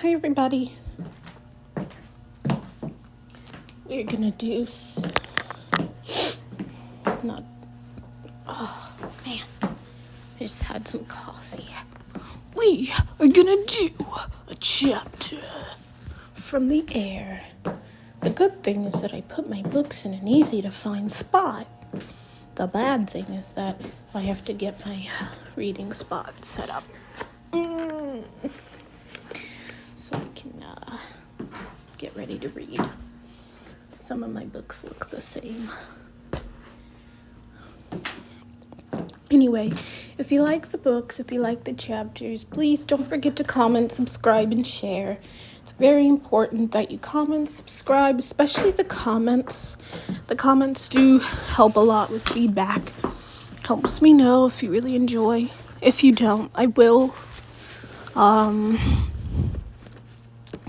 Hi everybody. We're gonna do not. Oh man, I just had some coffee. We are gonna do a chapter from the Heir. The good thing is that I put my books in an easy to find spot. The bad thing is that I have to get my reading spot set up. So I can get ready to read. Some of my books look the same. Anyway, if you like the books, if you like the chapters, please don't forget to comment, subscribe, and share. It's very important that you comment, subscribe, especially the comments. The comments do help a lot with feedback. Helps me know if you really enjoy. If you don't, I will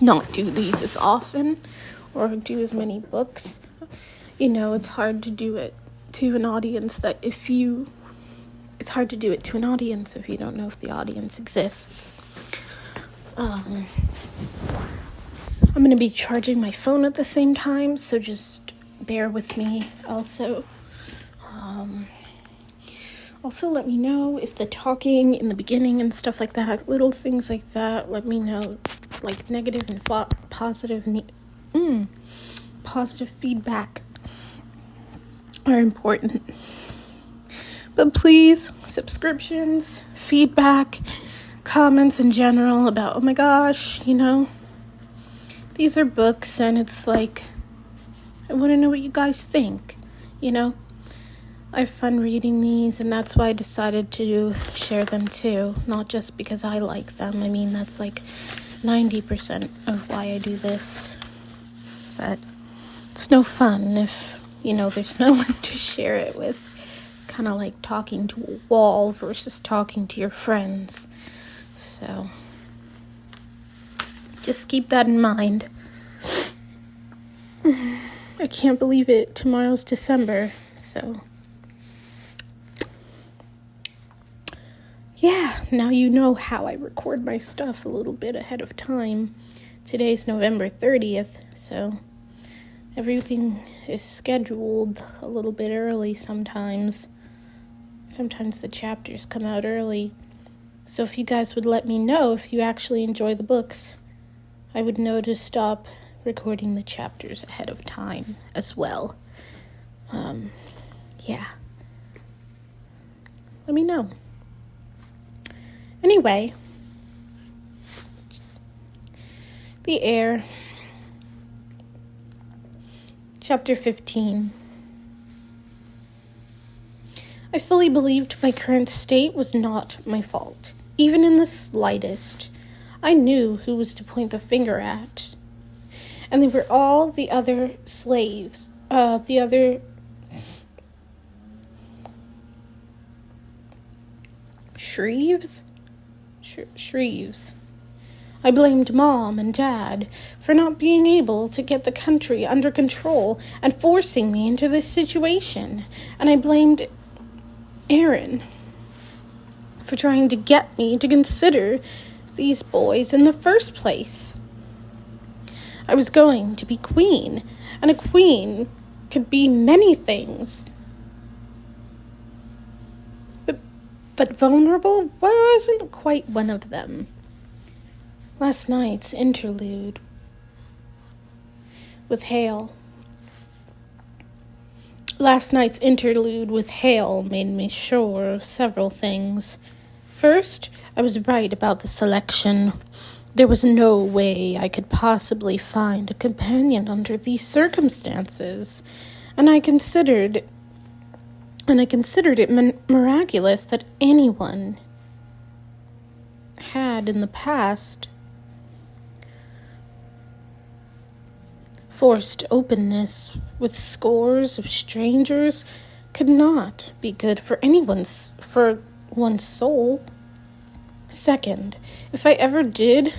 not do these as often or do as many books. You know, it's hard to do it to an audience it's hard to do it to an audience if you don't know if the audience exists. I'm going to be charging my phone at the same time, so just bear with me. Also let me know if the talking in the beginning and stuff like that, little things like that, let me know, like negative and positive feedback are important. But please, subscriptions, feedback, comments in general about, oh my gosh, these are books and it's like, I want to know what you guys think, I have fun reading these, and that's why I decided to share them too. Not just because I like them. I mean, that's like 90% of why I do this. But it's no fun if, there's no one to share it with. Kind of like talking to a wall versus talking to your friends. So, just keep that in mind. I can't believe it. Tomorrow's December, so... yeah, now you know how I record my stuff a little bit ahead of time. Today's November 30th, so everything is scheduled a little bit early sometimes. Sometimes the chapters come out early. So if you guys would let me know if you actually enjoy the books, I would know to stop recording the chapters ahead of time as well. Yeah. Let me know. Anyway, the Heir, Chapter 15. I fully believed my current state was not my fault, even in the slightest. I knew who was to point the finger at, and they were all the other slaves, Shreves. I blamed Mom and Dad for not being able to get the country under control and forcing me into this situation. And I blamed Aaron for trying to get me to consider these boys in the first place. I was going to be queen, and a queen could be many things. But vulnerable wasn't quite one of them. Last night's interlude with Heir made me sure of several things. First, I was right about the selection. There was no way I could possibly find a companion under these circumstances, and I considered it miraculous that anyone had in the past. Forced openness with scores of strangers could not be good for one's soul. Second, if I ever did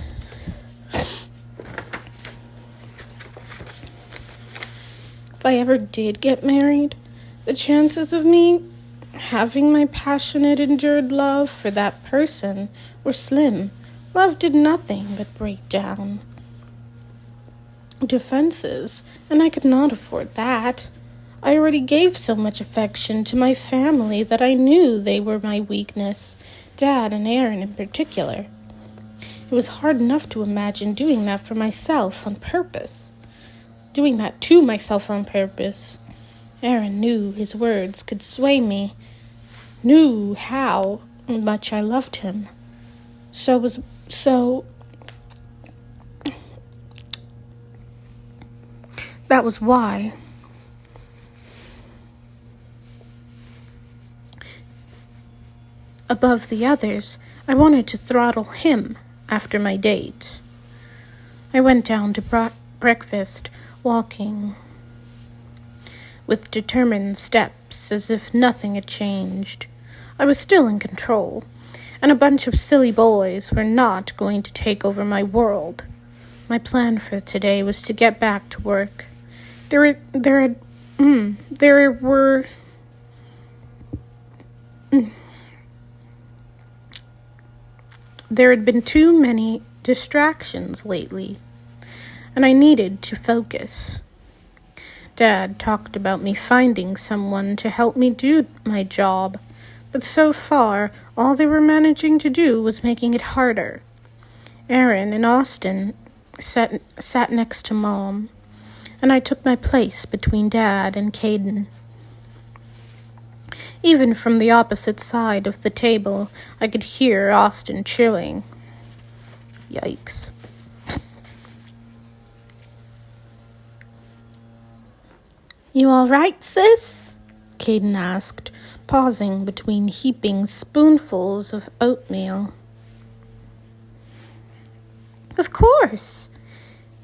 get married, the chances of me having my passionate, endured love for that person were slim, Love did nothing but break down defenses, and I could not afford that. I already gave so much affection to my family that I knew they were my weakness, Dad and Aaron in particular. It was hard enough to imagine doing that for myself on purpose. Doing that to myself on purpose. Aaron knew his words could sway me, knew how much I loved him. That was why. Above the others, I wanted to throttle him after my date. I went down to breakfast, walking with determined steps as if nothing had changed. I was still in control, and a bunch of silly boys were not going to take over my world. My plan for today was to get back to work. There had been too many distractions lately, and I needed to focus. Dad talked about me finding someone to help me do my job, but so far, all they were managing to do was making it harder. Aaron and Austin sat next to Mom, and I took my place between Dad and Caden. Even from the opposite side of the table, I could hear Austin chewing. Yikes. "You all right, sis?" Caden asked, pausing between heaping spoonfuls of oatmeal. "Of course.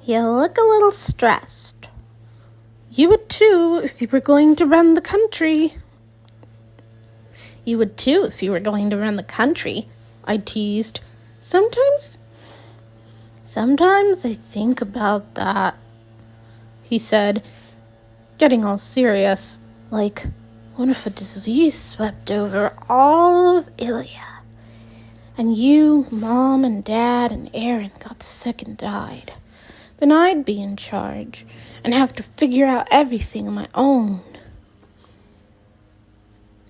You look a little stressed. You would too if you were going to run the country." "You would too if you were going to run the country," I teased. Sometimes I think about that," he said, getting all serious, like, what if a disease swept over all of Ilya, and you, Mom, and Dad, and Aaron got sick and died? Then I'd be in charge and have to figure out everything on my own.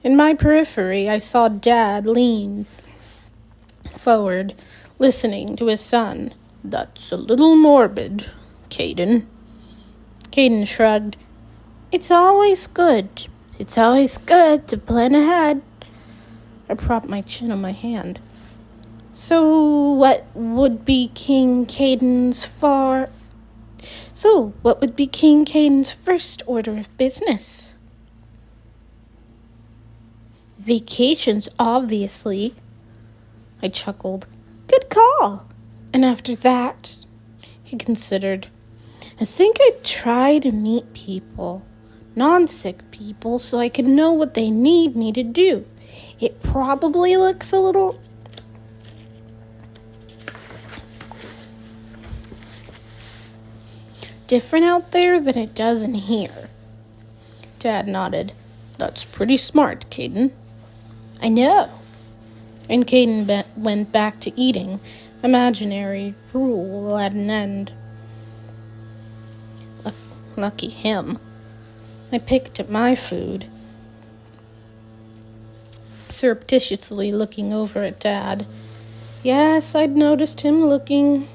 In my periphery, I saw Dad lean forward, listening to his son. "That's a little morbid, Caden." Caden shrugged. It's always good to plan ahead." I propped my chin on my hand. So what would be King Caden's first order of business? "Vacations, obviously." I chuckled. "Good call." And after that, he considered, "I think I'd try to meet people, non-sick people, so I can know what they need me to do. It probably looks a little different out there than it does in here." Dad nodded. "That's pretty smart, Caden." "I know." And Caden went back to eating. Imaginary rule at an end. Lucky him. I picked at my food, surreptitiously looking over at Dad. Yes, I'd noticed him looking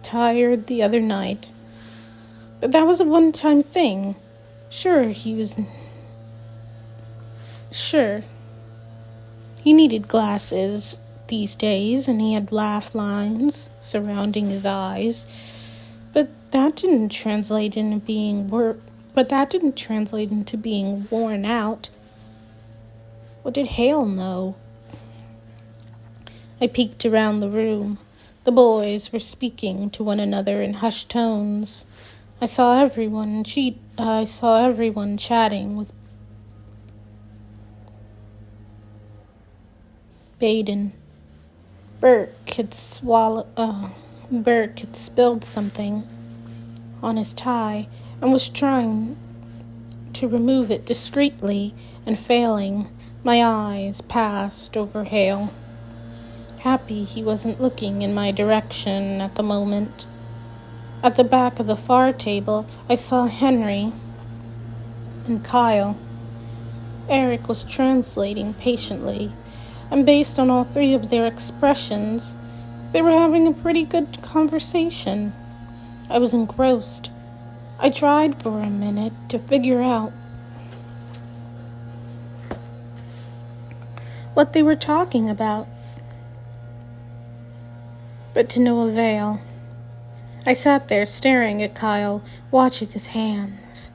tired the other night. But that was a one-time thing. Sure, he needed glasses these days, and he had laugh lines surrounding his eyes. But that didn't translate into being worn out. What did Hale know? I peeked around the room. The boys were speaking to one another in hushed tones. I saw everyone chatting with Baden. Burke had spilled something on his tie and was trying to remove it discreetly, and failing, my eyes passed over Hale. happy he wasn't looking in my direction at the moment. At the back of the far table, I saw Henry and Kyle. Eric was translating patiently, and based on all three of their expressions, they were having a pretty good conversation. I was engrossed. I tried for a minute to figure out what they were talking about, but to no avail. I sat there staring at Kyle, watching his hands.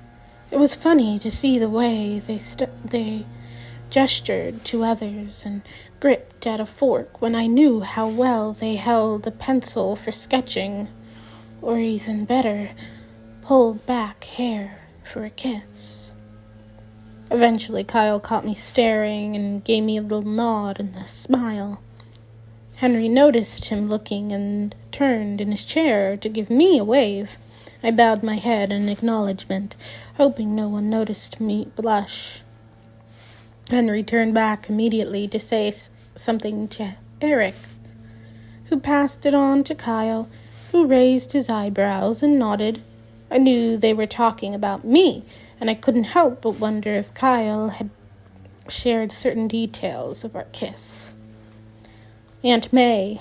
It was funny to see the way they gestured to others and gripped at a fork when I knew how well they held a pencil for sketching, or even better, pulled back hair for a kiss. Eventually, Kyle caught me staring and gave me a little nod and a smile. Henry noticed him looking and turned in his chair to give me a wave. I bowed my head in acknowledgement, hoping no one noticed me blush. Henry turned back immediately to say something to Eric, who passed it on to Kyle, who raised his eyebrows and nodded. I knew they were talking about me, and I couldn't help but wonder if Kyle had shared certain details of our kiss. Aunt May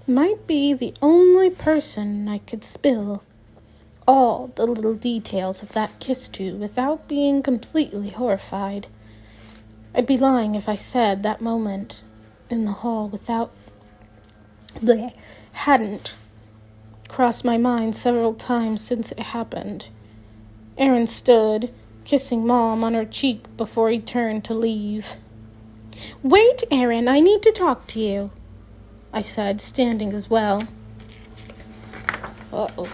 might be the only person I could spill all the little details of that kiss to without being completely horrified. I'd be lying if I said that moment in the hall hadn't crossed my mind several times since it happened. Aaron stood, kissing Mom on her cheek before he turned to leave. "Wait, Aaron, I need to talk to you," I said, standing as well. Uh-oh.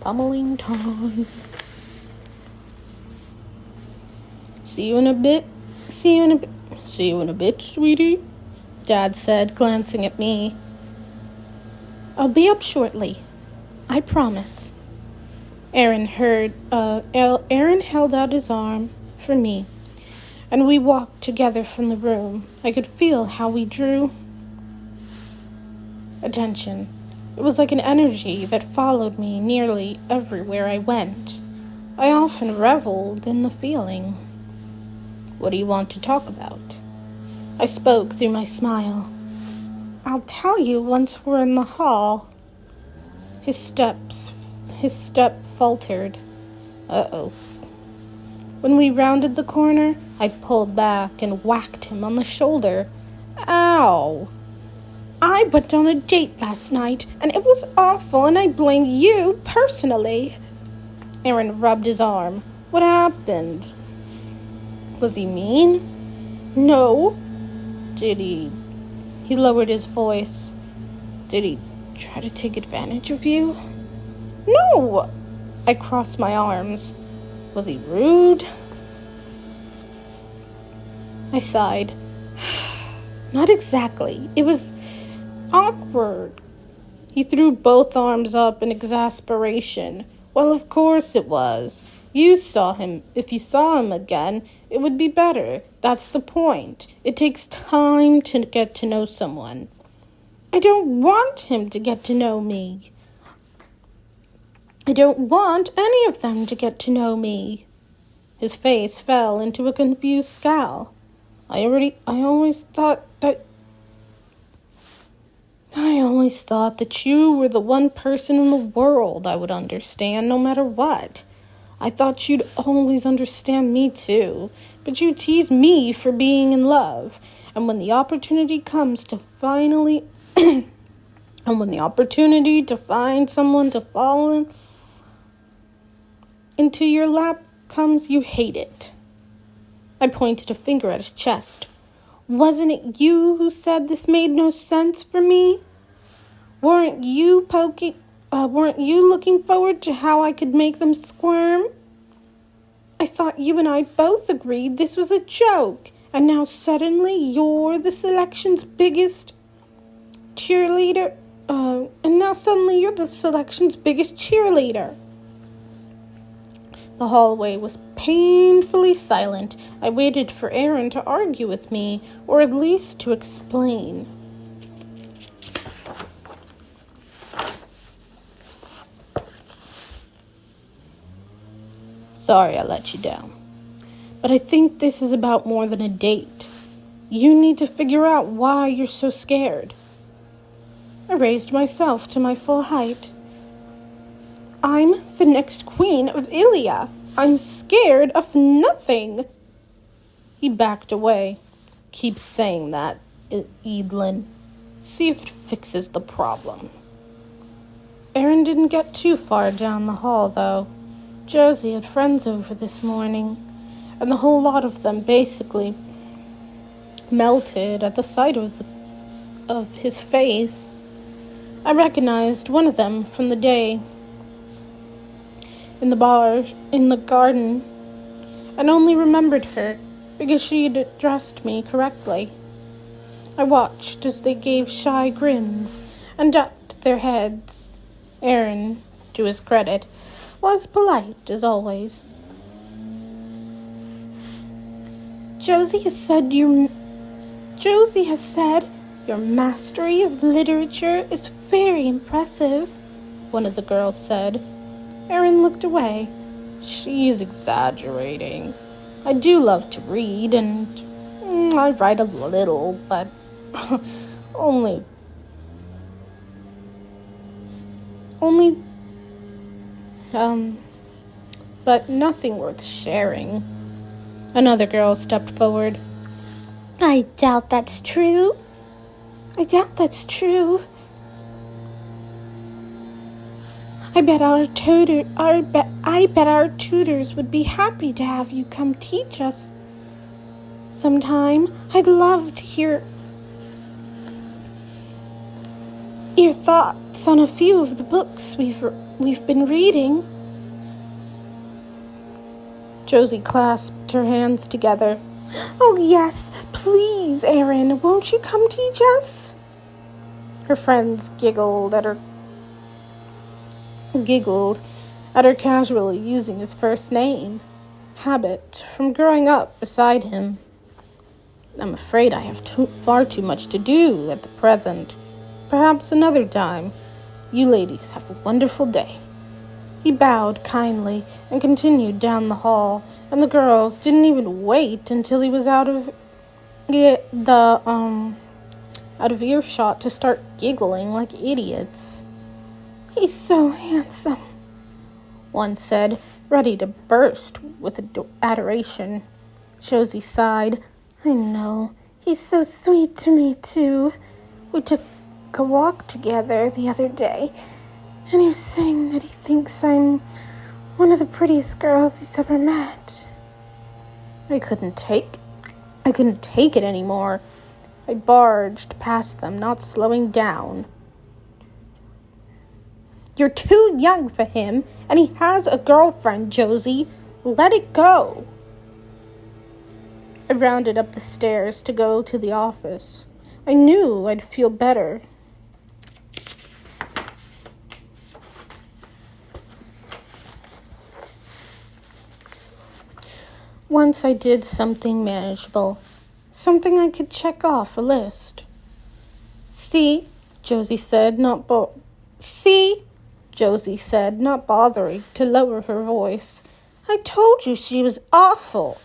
Pummeling time. See you in a bit, sweetie, Dad said, glancing at me. "I'll be up shortly. I promise." Aaron held out his arm for me, and we walked together from the room. I could feel how we drew attention. It was like an energy that followed me nearly everywhere I went. I often reveled in the feeling. "What do you want to talk about?" I spoke through my smile. "I'll tell you once we're in the hall." His step faltered. Uh-oh. When we rounded the corner, I pulled back and whacked him on the shoulder. "Ow! I went on a date last night, and it was awful, and I blame you personally." Aaron rubbed his arm. "What happened? Was he mean?" "No." "Did he lowered his voice. "Did he try to take advantage of you?" "No." I crossed my arms. "Was he rude?" I sighed. "Not exactly. It was awkward." He threw both arms up in exasperation. "Well, of course it was. You saw him. If you saw him again, it would be better. That's the point. It takes time to get to know someone." "I don't want him to get to know me." "I don't want any of them to get to know me." His face fell into a confused scowl. I always thought that you were the one person in the world I would understand no matter what. I thought you'd always understand me too, but you tease me for being in love. And when the opportunity comes to finally and when the opportunity to find someone to fall into your lap comes, you hate it. I pointed a finger at his chest. "Wasn't it you who said this made no sense for me? Weren't you looking forward to how I could make them squirm? I thought you and I both agreed this was a joke, and now suddenly you're the selection's biggest cheerleader. The hallway was painfully silent. I waited for Aaron to argue with me, or at least to explain. Sorry I let you down. But I think this is about more than a date. You need to figure out why you're so scared. I raised myself to my full height. I'm the next queen of Ilia. I'm scared of nothing. He backed away. Keep saying that, Eadlin. See if it fixes the problem. Aaron didn't get too far down the hall, though. Josie had friends over this morning, and the whole lot of them basically melted at the sight of his face. I recognized one of them from the day in the garden, and only remembered her because she had addressed me correctly. I watched as they gave shy grins and ducked their heads. Aaron, to his credit, was polite as always. Josie has said your mastery of literature is very impressive, one of the girls said. Aaron looked away. She's exaggerating. I do love to read, and I write a little, but only, but nothing worth sharing. Another girl stepped forward. I doubt that's true. I bet our tutors would be happy to have you come teach us sometime. I'd love to hear your thoughts on a few of the books we've been reading. Josie clasped her hands together. Oh yes, please, Aaron, won't you come teach us? Her friends giggled at her casually using his first name. Habit from growing up beside him. I'm afraid I have far too much to do at the present. Perhaps another time. You ladies have a wonderful day. He bowed kindly and continued down the hall, and the girls didn't even wait until he was out of earshot to start giggling like idiots. He's so handsome, one said, ready to burst with adoration. Josie sighed. I know. He's so sweet to me, too. We took a walk together the other day, and he was saying that he thinks I'm one of the prettiest girls he's ever met. I couldn't take it anymore. I barged past them, not slowing down. You're too young for him, and he has a girlfriend, Josie. Let it go. I rounded up the stairs to go to the office. I knew I'd feel better. Once I did something manageable, something I could check off a list. See, Josie said, not bothering to lower her voice. I told you she was awful.